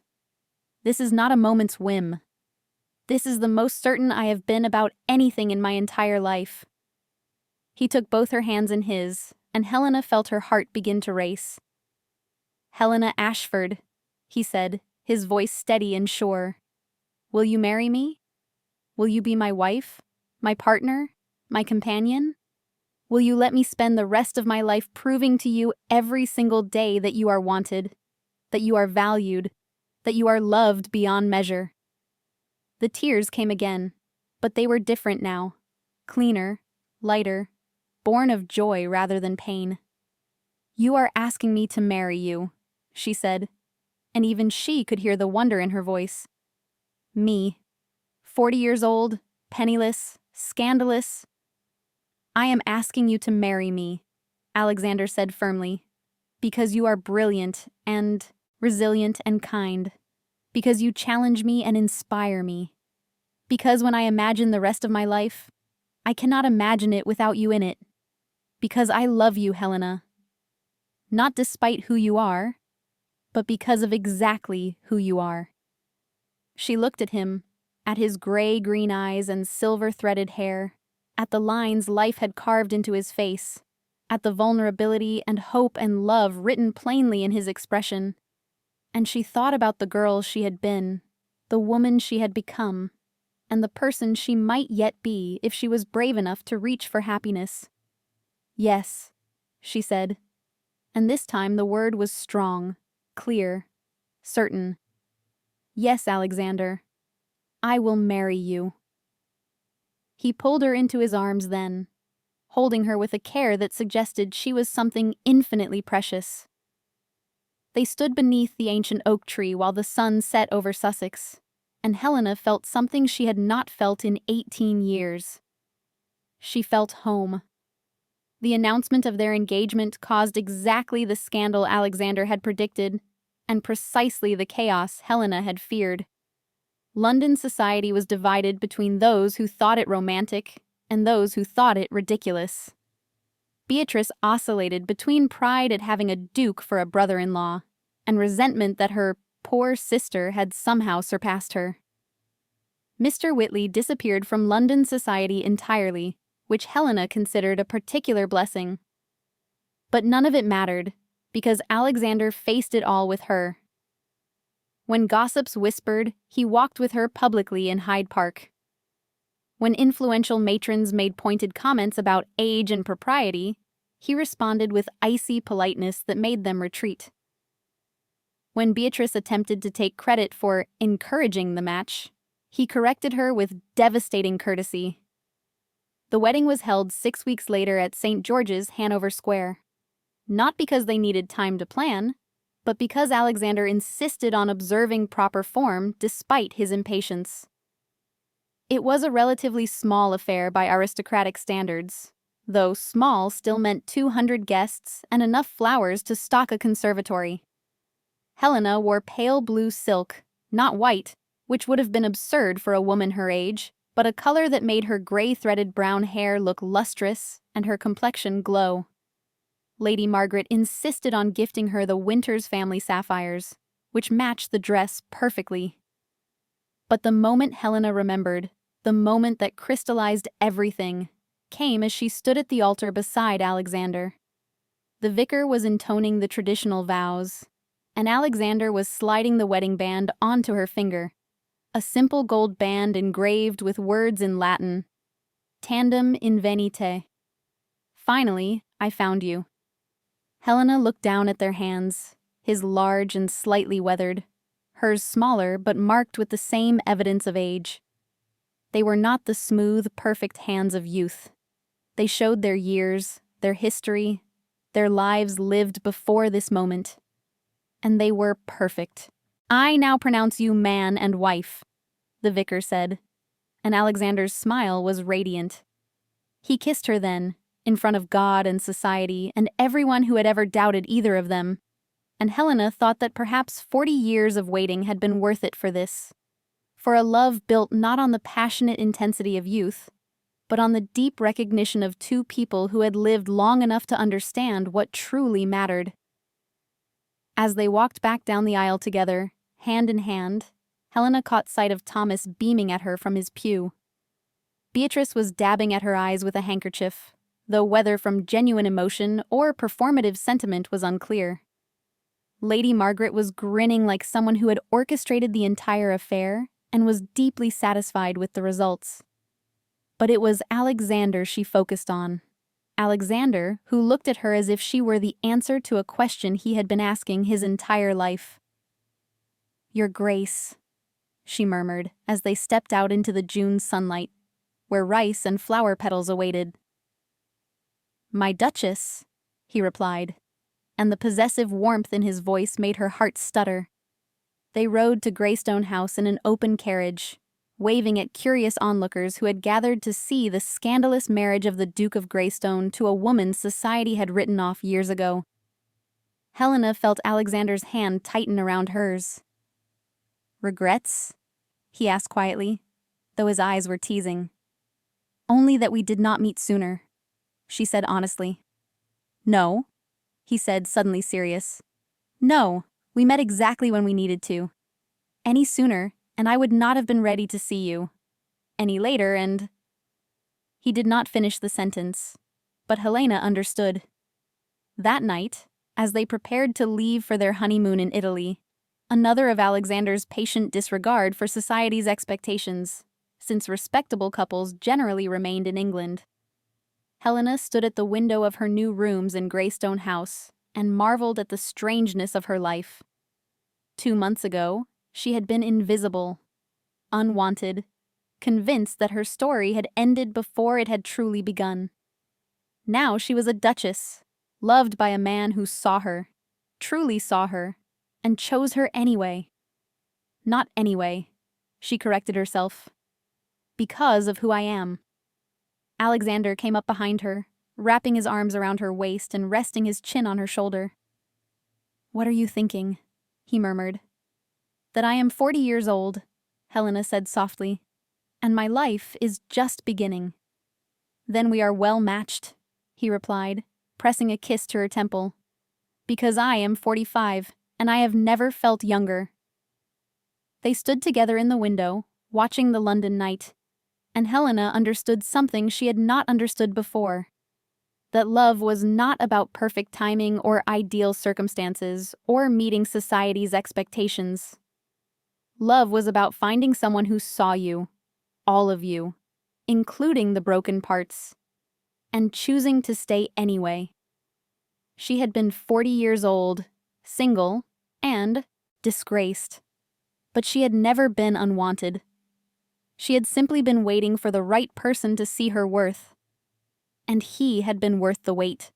This is not a moment's whim. This is the most certain I have been about anything in my entire life. He took both her hands in his, and Helena felt her heart begin to race. Helena Ashford, he said, his voice steady and sure. Will you marry me? Will you be my wife, my partner, my companion? Will you let me spend the rest of my life proving to you every single day that you are wanted, that you are valued, that you are loved beyond measure? The tears came again, but they were different now, cleaner, lighter, born of joy rather than pain. You are asking me to marry you, she said, and even she could hear the wonder in her voice. Me, 40 years old, penniless, scandalous. I am asking you to marry me, Alexander said firmly, because you are brilliant and resilient and kind, because you challenge me and inspire me, because when I imagine the rest of my life, I cannot imagine it without you in it, because I love you, Helena. Not despite who you are, but because of exactly who you are. She looked at him, at his gray-green eyes and silver-threaded hair, at the lines life had carved into his face, at the vulnerability and hope and love written plainly in his expression. And she thought about the girl she had been, the woman she had become, and the person she might yet be if she was brave enough to reach for happiness. Yes, she said, and this time the word was strong, clear, certain. Yes, Alexander, I will marry you. He pulled her into his arms then, holding her with a care that suggested she was something infinitely precious. They stood beneath the ancient oak tree while the sun set over Sussex, and Helena felt something she had not felt in 18 years. She felt home. The announcement of their engagement caused exactly the scandal Alexander had predicted, and precisely the chaos Helena had feared. London society was divided between those who thought it romantic and those who thought it ridiculous. Beatrice oscillated between pride at having a duke for a brother-in-law and resentment that her poor sister had somehow surpassed her. Mr. Whitley disappeared from London society entirely, which Helena considered a particular blessing. But none of it mattered, because Alexander faced it all with her. When gossips whispered, he walked with her publicly in Hyde Park. When influential matrons made pointed comments about age and propriety, he responded with icy politeness that made them retreat. When Beatrice attempted to take credit for encouraging the match, he corrected her with devastating courtesy. The wedding was held 6 weeks later at St. George's, Hanover Square. Not because they needed time to plan, but because Alexander insisted on observing proper form despite his impatience. It was a relatively small affair by aristocratic standards, though small still meant 200 guests and enough flowers to stock a conservatory. Helena wore pale blue silk, not white, which would have been absurd for a woman her age, but a color that made her gray-threaded brown hair look lustrous and her complexion glow. Lady Margaret insisted on gifting her the Winters family sapphires, which matched the dress perfectly. But the moment Helena remembered, the moment that crystallized everything, came as she stood at the altar beside Alexander. The vicar was intoning the traditional vows, and Alexander was sliding the wedding band onto her finger, a simple gold band engraved with words in Latin, Tandem invenite. Finally, I found you. Helena looked down at their hands, his large and slightly weathered, hers smaller but marked with the same evidence of age. They were not the smooth, perfect hands of youth. They showed their years, their history, their lives lived before this moment. And they were perfect. I now pronounce you man and wife, the vicar said, and Alexander's smile was radiant. He kissed her then, in front of God and society and everyone who had ever doubted either of them, and Helena thought that perhaps 40 years of waiting had been worth it for this, for a love built not on the passionate intensity of youth, but on the deep recognition of two people who had lived long enough to understand what truly mattered. As they walked back down the aisle together, hand in hand, Helena caught sight of Thomas beaming at her from his pew. Beatrice was dabbing at her eyes with a handkerchief, though whether from genuine emotion or performative sentiment was unclear. Lady Margaret was grinning like someone who had orchestrated the entire affair and was deeply satisfied with the results. But it was Alexander she focused on. Alexander, who looked at her as if she were the answer to a question he had been asking his entire life. "Your Grace," she murmured as they stepped out into the June sunlight, where rice and flower petals awaited. "My Duchess," he replied, and the possessive warmth in his voice made her heart stutter. They rode to Greystone House in an open carriage, waving at curious onlookers who had gathered to see the scandalous marriage of the Duke of Greystone to a woman society had written off years ago. Helena felt Alexander's hand tighten around hers. "Regrets?" he asked quietly, though his eyes were teasing. "Only that we did not meet sooner," she said honestly. "No," he said, suddenly serious. "No, we met exactly when we needed to. Any sooner, and I would not have been ready to see you. Any later, and—" He did not finish the sentence, but Helena understood. That night, as they prepared to leave for their honeymoon in Italy, another of Alexander's patient disregard for society's expectations, since respectable couples generally remained in England. Helena stood at the window of her new rooms in Greystone House and marveled at the strangeness of her life. 2 months ago, she had been invisible, unwanted, convinced that her story had ended before it had truly begun. Now she was a duchess, loved by a man who saw her, truly saw her, and chose her anyway. Not anyway, she corrected herself. Because of who I am. Alexander came up behind her, wrapping his arms around her waist and resting his chin on her shoulder. "What are you thinking?" he murmured. "That I am 40 years old," Helena said softly, "and my life is just beginning." "Then we are well matched," he replied, pressing a kiss to her temple. "Because I am 45, and I have never felt younger." They stood together in the window, watching the London night, and Helena understood something she had not understood before. That love was not about perfect timing or ideal circumstances or meeting society's expectations. Love was about finding someone who saw you, all of you, including the broken parts, and choosing to stay anyway. She had been 40 years old, single, and disgraced. But she had never been unwanted. She had simply been waiting for the right person to see her worth. And he had been worth the wait.